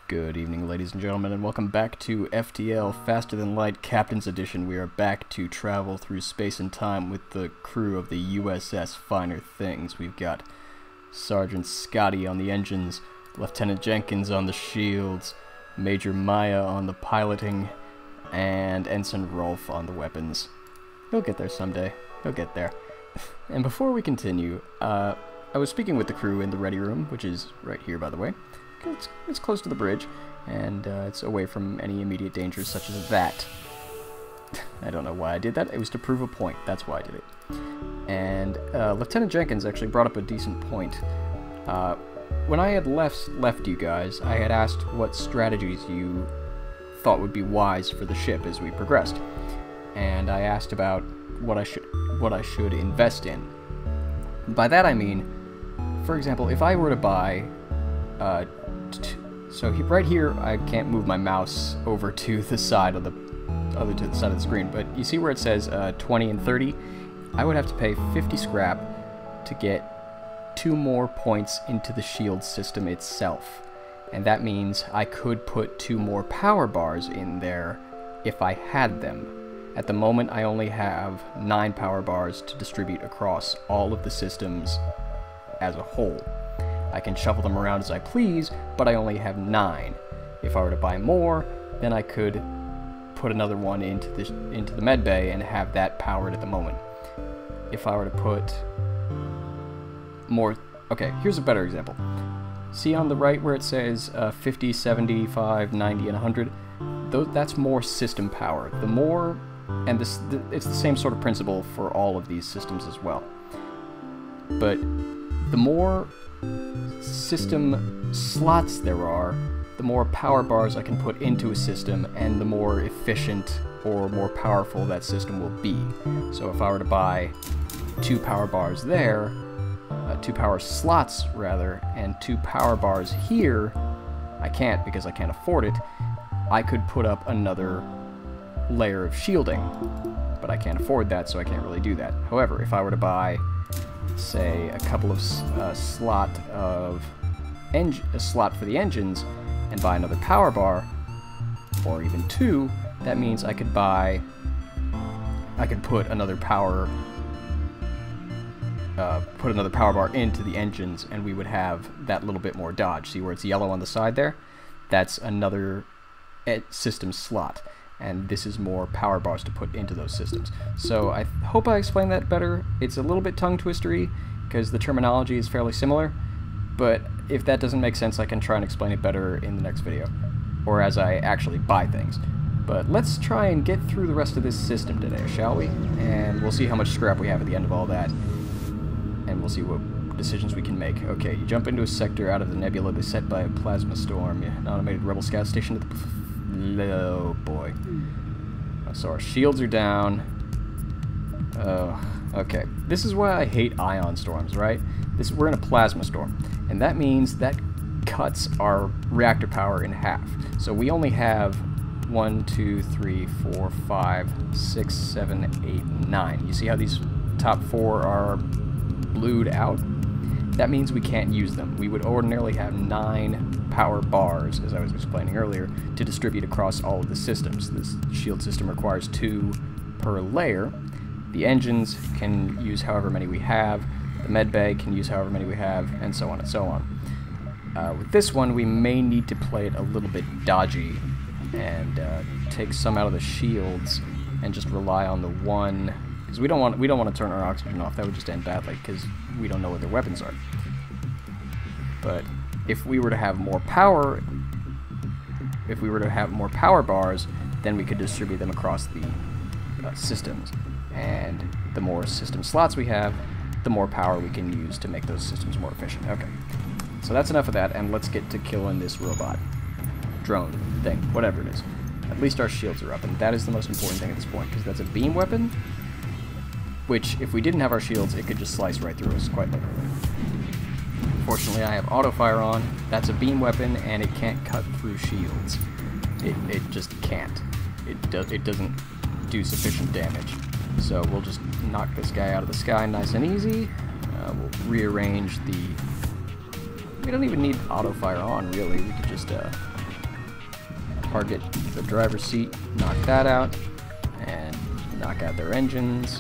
Good evening, ladies and gentlemen, and welcome back to FTL Faster Than Light Captain's Edition. We are back to travel through space and time with the crew of the USS Finer Things. We've got Sergeant Scotty on the engines, Lieutenant Jenkins on the shields, Major Maya on the piloting, and Ensign Rolf on the weapons. He'll get there someday. He'll get there. And before we continue, I was speaking with the crew in the ready room, which is right here, by the way. It's close to the bridge, and it's away from any immediate dangers such as that. I don't know why I did that. It was to prove a point. That's why I did it. And Lieutenant Jenkins actually brought up a decent point. When I had left you guys, I had asked what strategies you thought would be wise for the ship as we progressed, and I asked about what I should invest in. By that I mean, for example, if I were to buy right here, I can't move my mouse over to the side of the screen, but you see where it says 20 and 30? I would have to pay 50 scrap to get 2 more points into the shield system itself. And that means I could put 2 more power bars in there if I had them. At the moment, I only have 9 power bars to distribute across all of the systems as a whole. I can shuffle them around as I please, but I only have 9. If I were to buy more, then I could put another one into the med bay and have that powered at the moment. If I were to put more... Okay, here's a better example. See on the right where it says 50, 75, 90, and 100? That's more system power. The more... And it's the same sort of principle for all of these systems as well. But the more system slots there are, the more power bars I can put into a system, and the more efficient or more powerful that system will be. So if I were to buy 2 power bars there, 2 power slots rather, and 2 power bars here, I can't because I can't afford it. I could put up another layer of shielding, but I can't afford that, so I can't really do that. However, if I were to buy, say, a couple of a slot for the engines and buy another power bar, or even 2, that means I could put another power bar into the engines, and we would have that little bit more dodge. See where it's yellow on the side there? That's another system slot, and this is more power bars to put into those systems. So I hope I explained that better. It's a little bit tongue twistery because the terminology is fairly similar, but if that doesn't make sense, I can try and explain it better in the next video, or as I actually buy things. But let's try and get through the rest of this system today, shall we? And we'll see how much scrap we have at the end of all that, and we'll see what decisions we can make. Okay, you jump into a sector out of the nebula beset by a plasma storm. An automated rebel scout station at the... Oh boy. So our shields are down. Okay. This is why I hate ion storms, right? We're in a plasma storm, and that means that cuts our reactor power in half. So we only have 1, 2, 3, 4, 5, 6, 7, 8, 9. You see how these top 4 are blued out? That means we can't use them. We would ordinarily have 9 power bars, as I was explaining earlier, to distribute across all of the systems. This shield system requires 2 per layer. The engines can use however many we have. The med bay can use however many we have, and so on and so on. With this one, we may need to play it a little bit dodgy and take some out of the shields and just rely on the one, because we don't want to turn our oxygen off. That would just end badly because we don't know what their weapons are. But if we were to have more power, bars, then we could distribute them across the systems. And the more system slots we have, the more power we can use to make those systems more efficient. Okay, so that's enough of that, and let's get to killing this robot, drone thing, whatever it is. At least our shields are up, and that is the most important thing at this point, because that's a beam weapon, which, if we didn't have our shields, it could just slice right through us, quite literally. Fortunately, I have auto fire on. That's a beam weapon, and it can't cut through shields. It just can't. It doesn't do sufficient damage. So we'll just knock this guy out of the sky nice and easy. We'll rearrange the... We don't even need auto fire on, really. We could just target the driver's seat, knock that out, and knock out their engines,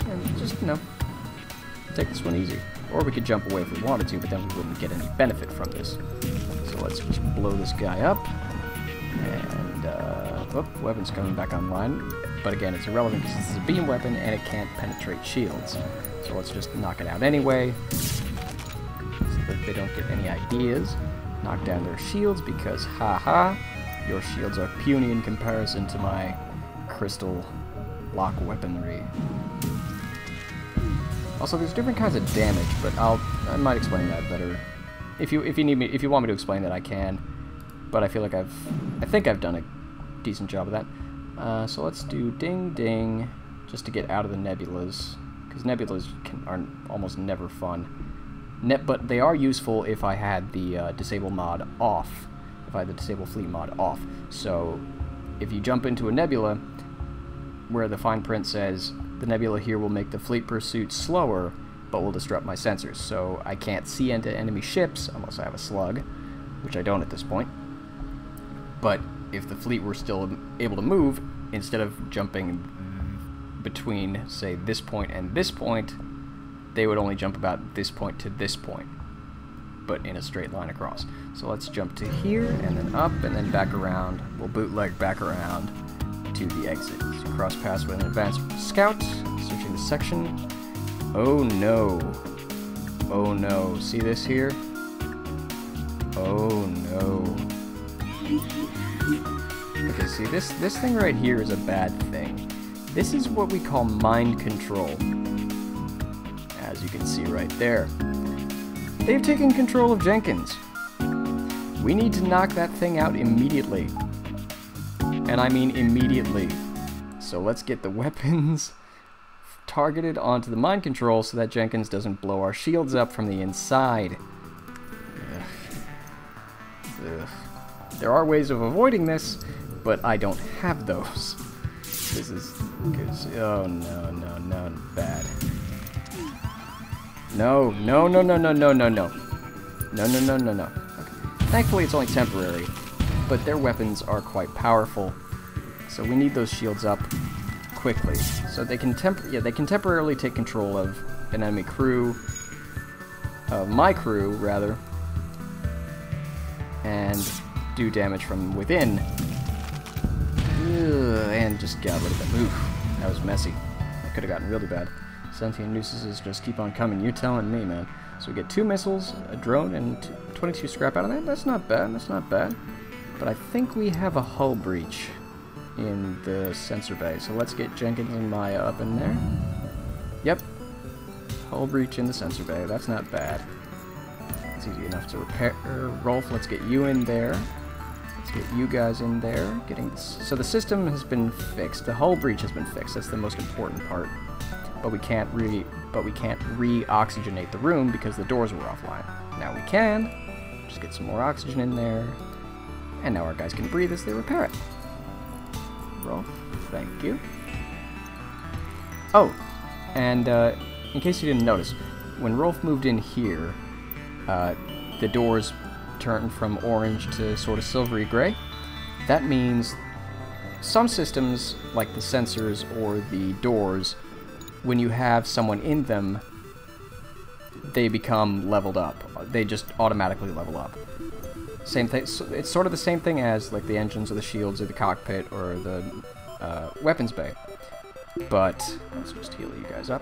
and just, you know, take this one easy. Or we could jump away if we wanted to, but then we wouldn't get any benefit from this. So let's just blow this guy up, and, weapon's coming back online, but again, it's irrelevant because this is a beam weapon, and it can't penetrate shields. So let's just knock it out anyway, so that they don't get any ideas. Knock down their shields, because, haha, your shields are puny in comparison to my crystal lock weaponry. Also, there's different kinds of damage, but I might explain that better. If you want me to explain that, I can. But I feel like I think I've done a decent job of that. So let's do ding ding, just to get out of the nebulas, because nebulas are almost never fun. But they are useful if I had the disable mod off. If I had the disable fleet mod off. So if you jump into a nebula, where the fine print says the nebula here will make the fleet pursuit slower, but will disrupt my sensors. So I can't see into enemy ships unless I have a slug, which I don't at this point. But if the fleet were still able to move, instead of jumping between, say, this point and this point, they would only jump about this point to this point, but in a straight line across. So let's jump to here, and then up, and then back around. We'll bootleg back around to the exit. So cross paths with an advanced scout, searching the section. Oh no. Oh no. See this here? Oh no. Okay, see, this thing right here is a bad thing. This is what we call mind control. As you can see right there. They've taken control of Jenkins. We need to knock that thing out immediately. And I mean immediately. So let's get the weapons targeted onto the mind control so that Jenkins doesn't blow our shields up from the inside. Ugh. Ugh. There are ways of avoiding this, but I don't have those. This is because, oh no, no, no, bad. No, no, no, no, no, no, no, no. No, no, no, no, no. Okay. Thankfully it's only temporary, but their weapons are quite powerful. So we need those shields up quickly. So they can temporarily take control of an enemy crew, my crew, rather, and do damage from within. Ugh, and just got rid of them. Oof, that was messy. That could have gotten really bad. Sentient nuisances just keep on coming. You telling me, man. So we get 2 missiles, a drone, and 22 scrap out of that. That's not bad. That's not bad. But I think we have a hull breach in the sensor bay. So let's get Jenkins and Maya up in there. Yep. Hull breach in the sensor bay. That's not bad. It's easy enough to repair. Rolf, let's get you in there. Let's get you guys in there. So the system has been fixed. The hull breach has been fixed. That's the most important part. But we can't re-oxygenate the room because the doors were offline. Now we can. Just get some more oxygen in there. And now our guys can breathe as they repair it. Rolf, thank you. Oh, and in case you didn't notice, when Rolf moved in here, the doors turned from orange to sort of silvery gray. That means some systems, like the sensors or the doors, when you have someone in them, they become leveled up. They just automatically level up. Same thing. So it's sort of the same thing as like the engines or the shields or the cockpit or the weapons bay. But let's just heal you guys up.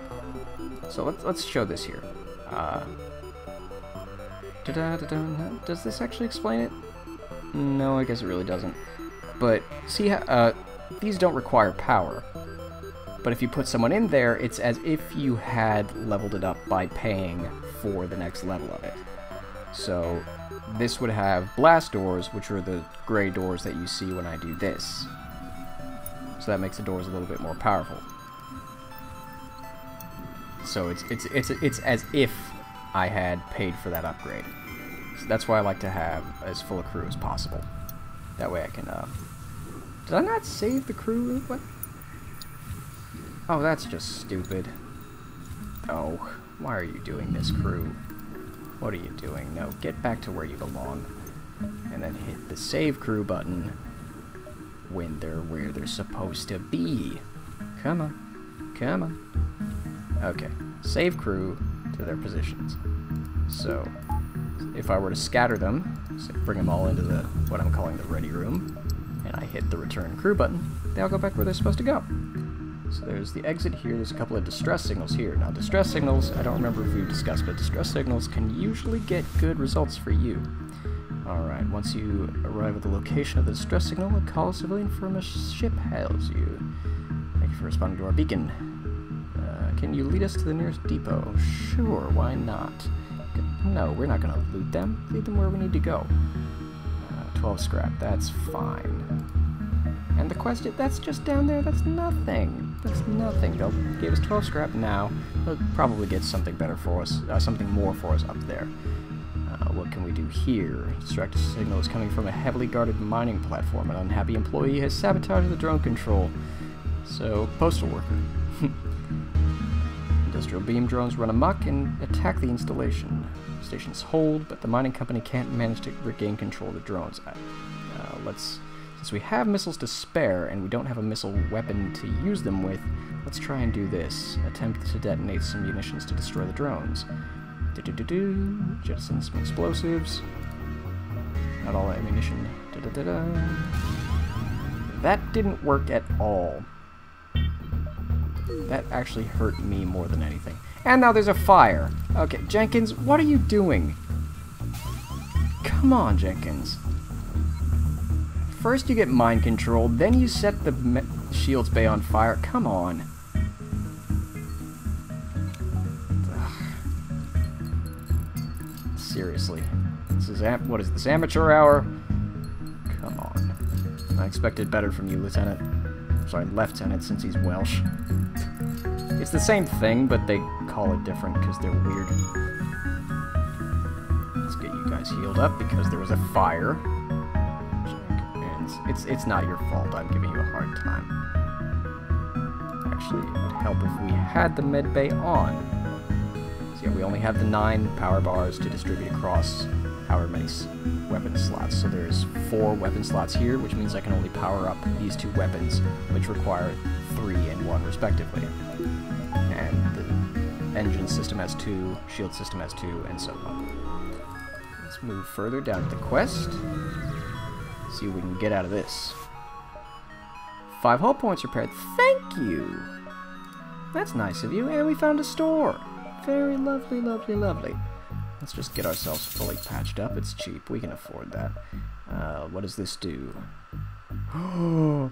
So let's show this here. Does this actually explain it? No, I guess it really doesn't. But see how these don't require power. But if you put someone in there, it's as if you had leveled it up by paying for the next level of it. So this would have blast doors, which are the gray doors that you see when I do this. So that makes the doors a little bit more powerful. So it's as if I had paid for that upgrade. So that's why I like to have as full a crew as possible. That way I can, did I not save the crew? What? Oh, that's just stupid. Oh, why are you doing this, crew? What are you doing? No, get back to where you belong. And then hit the save crew button. when they're where they're supposed to be. Come on. Come on. Okay. Save crew to their positions. So, if I were to scatter them, so bring them all into the what I'm calling the ready room, and I hit the return crew button, they all go back where they're supposed to go. So there's the exit here, there's a couple of distress signals here. Now distress signals, I don't remember if we've discussed, but distress signals can usually get good results for you. Alright, once you arrive at the location of the distress signal, a call civilian from a ship hails you. Thank you for responding to our beacon. Can you lead us to the nearest depot? Sure, why not? No, we're not going to loot them. Lead them where we need to go. 12 scrap, that's fine. And the quest, that's just down there, that's nothing. That's nothing. They'll give us 12 scrap now. They'll probably get something better for us, something more for us up there. What can we do here? Distract signal is coming from a heavily guarded mining platform. An unhappy employee has sabotaged the drone control. So, postal worker. Industrial beam drones run amok and attack the installation. Stations hold, but the mining company can't manage to regain control of the drones. Since we have missiles to spare and we don't have a missile weapon to use them with, let's try and do this. Attempt to detonate some munitions to destroy the drones. Jettison some explosives. Not all ammunition. That didn't work at all. That actually hurt me more than anything. And now there's a fire. Okay, Jenkins, what are you doing? Come on, Jenkins. First you get mind controlled, then you set the shields bay on fire. Come on. Ugh. Seriously. This is what is this, amateur hour? Come on. I expected better from you, Lieutenant. Sorry, Lieutenant, since he's Welsh. It's the same thing, but they call it different because they're weird. Let's get you guys healed up because there was a fire. It's not your fault, I'm giving you a hard time. Actually, it would help if we had the med bay on. So yeah, we only have the 9 power bars to distribute across however many weapon slots. So there's 4 weapon slots here, which means I can only power up these 2 weapons, which require 3 and 1 respectively. And the engine system has 2, shield system has 2, and so on. Let's move further down to the quest. See what we can get out of this. 5 hull points repaired. Thank you! That's nice of you, and we found a store. Very lovely, lovely, lovely. Let's just get ourselves fully patched up. It's cheap. We can afford that. What does this do? Ooh,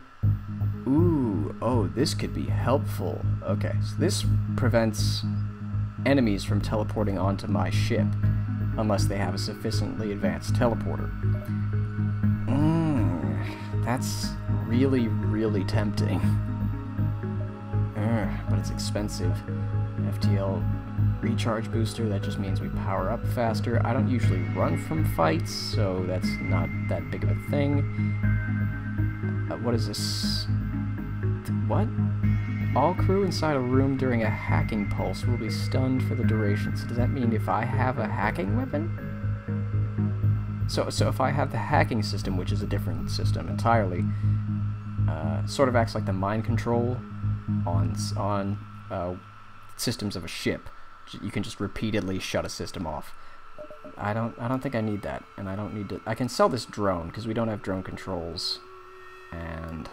oh, this could be helpful. Okay, so this prevents enemies from teleporting onto my ship unless they have a sufficiently advanced teleporter. That's really, really tempting. But it's expensive. FTL recharge booster, that just means we power up faster. I don't usually run from fights, so that's not that big of a thing. What is this? What? All crew inside a room during a hacking pulse will be stunned for the duration. So does that mean if I have a hacking weapon? So if I have the hacking system, which is a different system entirely, sort of acts like the mind control on systems of a ship. You can just repeatedly shut a system off. I don't think I need that, and I don't need to. I can sell this drone because we don't have drone controls, and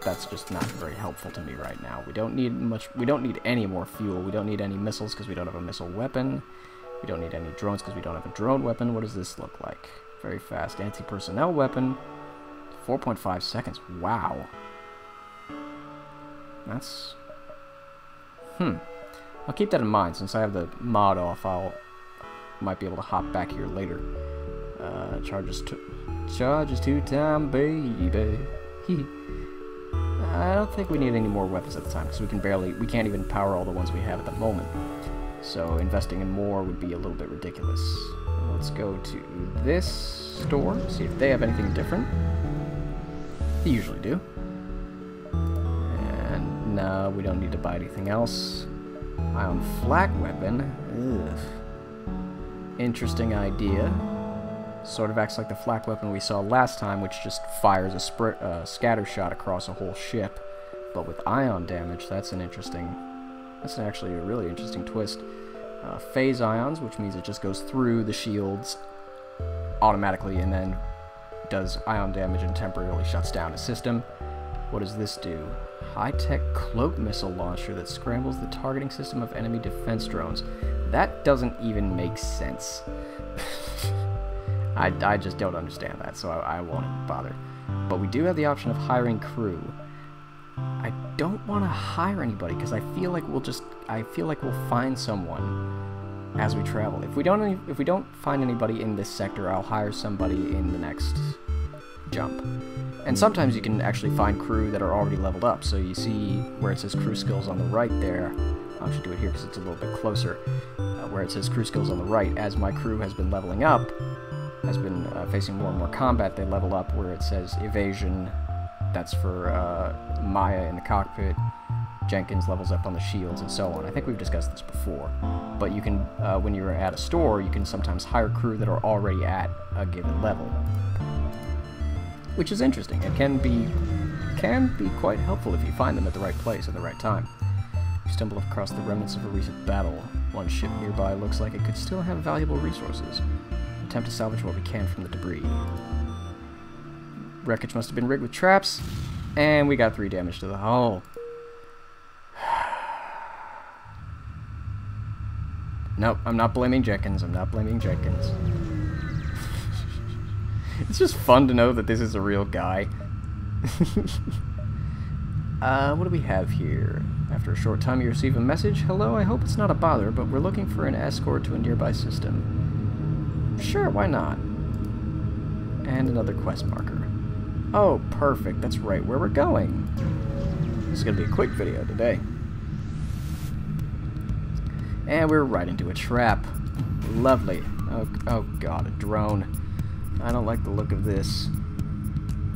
that's just not very helpful to me right now. We don't need much. We don't need any more fuel. We don't need any missiles because we don't have a missile weapon. We don't need any drones because we don't have a drone weapon. What does this look like? Very fast anti-personnel weapon. 4.5 seconds. Wow. That's... I'll keep that in mind. Since I have the mod off, might be able to hop back here later. Charges 2 time, baby. I don't think we need any more weapons at the time because we can't even power all the ones we have at the moment. So investing in more would be a little bit ridiculous. Let's go to this store, see if they have anything different. They usually do. And no, we don't need to buy anything else. Ion flak weapon. Ugh. Interesting idea. Sort of acts like the flak weapon we saw last time, which just fires a scatter shot across a whole ship. But with ion damage, that's actually a really interesting twist. Phase ions, which means it just goes through the shields automatically and then does ion damage and temporarily shuts down a system. What does this do? High-tech cloak missile launcher that scrambles the targeting system of enemy defense drones. That doesn't even make sense. I just don't understand that, so I won't bother. But we do have the option of hiring crew. I don't want to hire anybody because I feel like we'll find someone as we travel. If we don't find anybody in this sector, I'll hire somebody in the next jump. And sometimes you can actually find crew that are already leveled up. So you see where it says crew skills on the right there. I should do it here because it's a little bit closer. Where it says crew skills on the right, as my crew has been leveling up, has been facing more and more combat, they level up where it says evasion. That's for Maya in the cockpit. Jenkins levels up on the shields and so on. I think we've discussed this before. But you can, when you're at a store, you can sometimes hire crew that are already at a given level, which is interesting. It can be quite helpful if you find them at the right place at the right time. You stumble across the remnants of a recent battle. One ship nearby looks like it could still have valuable resources. Attempt to salvage what we can from the debris. Wreckage must have been rigged with traps, and we got 3 damage to the hull. Nope, I'm not blaming Jenkins. I'm not blaming Jenkins. It's just fun to know that this is a real guy. What do we have here? After a short time you receive a message. Hello, I hope it's not a bother, but we're looking for an escort to a nearby system. Sure, why not? And another quest marker. Oh, perfect. That's right where we're going. This is going to be a quick video today. And we're right into a trap. Lovely. Oh god, a drone. I don't like the look of this.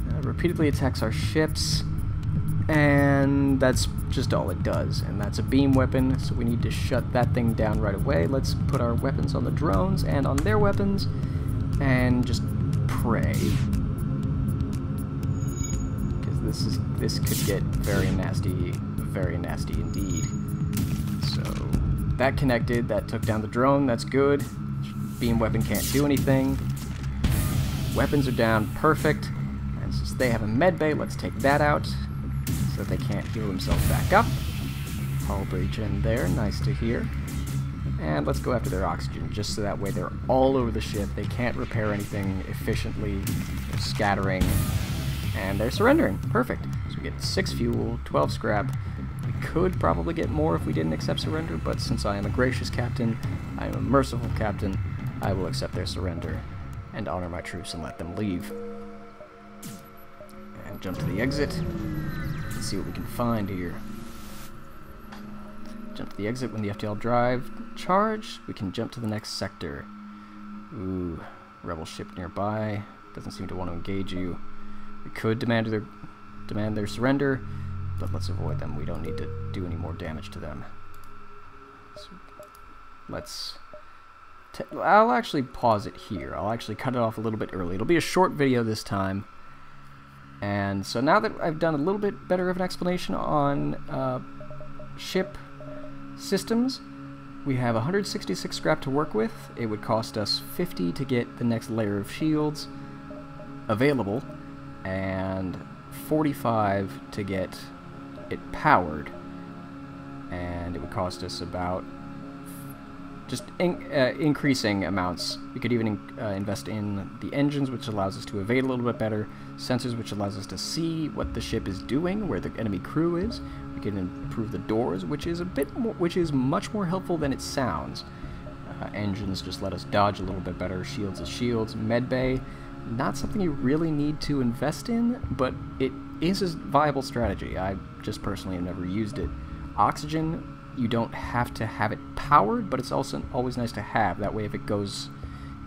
It repeatedly attacks our ships, and that's just all it does. And that's a beam weapon, so we need to shut that thing down right away. Let's put our weapons on the drones and on their weapons, and just pray. Because this could get very nasty indeed. So that connected, that took down the drone, that's good. Beam weapon can't do anything. Weapons are down, perfect. And since they have a med bay, let's take that out so that they can't heal themselves back up. Hull breach in there, nice to hear. And let's go after their oxygen, just so that way they're all over the ship. They can't repair anything efficiently. They're scattering, and they're surrendering. Perfect. So we get 6 fuel, 12 scrap. We could probably get more if we didn't accept surrender, but since I am a gracious captain, I am a merciful captain, I will accept their surrender and honor my troops and let them leave. And jump to the exit. Let's see what we can find here. Jump to the exit when the FTL drive charged. We can jump to the next sector. Ooh, rebel ship nearby. Doesn't seem to want to engage you. We could demand their surrender, but let's avoid them. We don't need to do any more damage to them. So I'll actually pause it here. I'll actually cut it off a little bit early. It'll be a short video this time. And so now that I've done a little bit better of an explanation on ship systems, we have 166 scrap to work with. It would cost us 50 to get the next layer of shields available, and 45 to get it powered, and it would cost us about just increasing amounts. We could even invest in the engines, which allows us to evade a little bit better, sensors, which allows us to see what the ship is doing, where the enemy crew is. We can improve the doors, which is much more helpful than it sounds. Engines just let us dodge a little bit better. Shields is shields. Medbay, not something you really need to invest in, but it is a viable strategy. I just personally have never used it. Oxygen, you don't have to have it powered, but it's also always nice to have. That way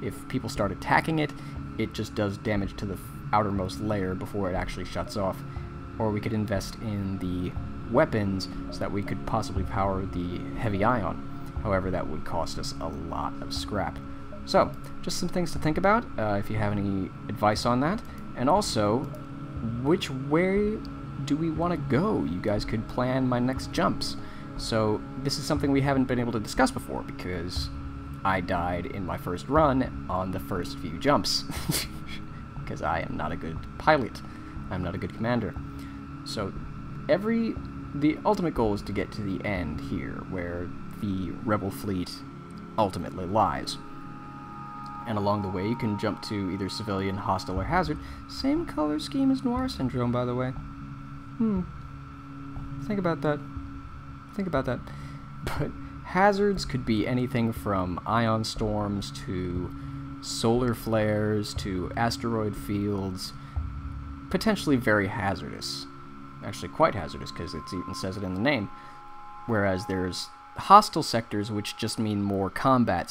if people start attacking it, it just does damage to the outermost layer before it actually shuts off. Or we could invest in the weapons so that we could possibly power the heavy ion. However, that would cost us a lot of scrap. So, just some things to think about, if you have any advice on that. And also, which way do we want to go? You guys could plan my next jumps. So, this is something we haven't been able to discuss before, because I died in my first run on the first few jumps. Because I am not a good pilot. I'm not a good commander. So, the ultimate goal is to get to the end here, where the Rebel fleet ultimately lies. And along the way, you can jump to either civilian, hostile, or hazard. Same color scheme as Noir Syndrome, by the way. Think about that. Think about that. But hazards could be anything from ion storms to solar flares to asteroid fields. Potentially very hazardous. Actually quite hazardous, because it even says it in the name. Whereas there's hostile sectors, which just mean more combat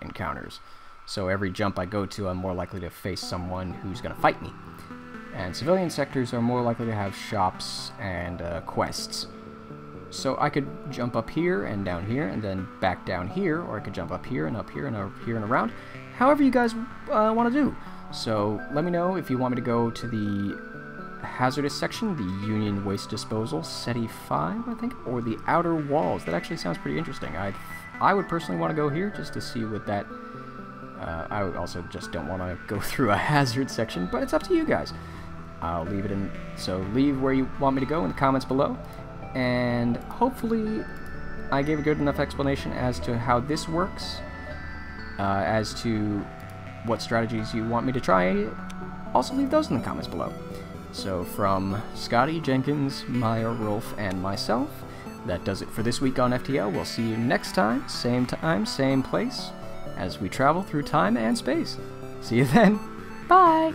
encounters. So every jump I go to, I'm more likely to face someone who's going to fight me. And civilian sectors are more likely to have shops and quests. So I could jump up here and down here and then back down here, or I could jump up here and up here and up here and around. However you guys want to do. So let me know if you want me to go to the hazardous section, the Union Waste Disposal, SETI 5, I think, or the Outer Walls. That actually sounds pretty interesting. I would personally want to go here just to see what that... I would also just don't want to go through a hazard section, but it's up to you guys. I'll leave it in... So leave where you want me to go in the comments below, and hopefully I gave a good enough explanation as to how this works, as to what strategies you want me to try. Also leave those in the comments below. So from Scotty, Jenkins, Maya, Rolf, and myself, that does it for this week on FTL. We'll see you next time, same place, as we travel through time and space. See you then. Bye!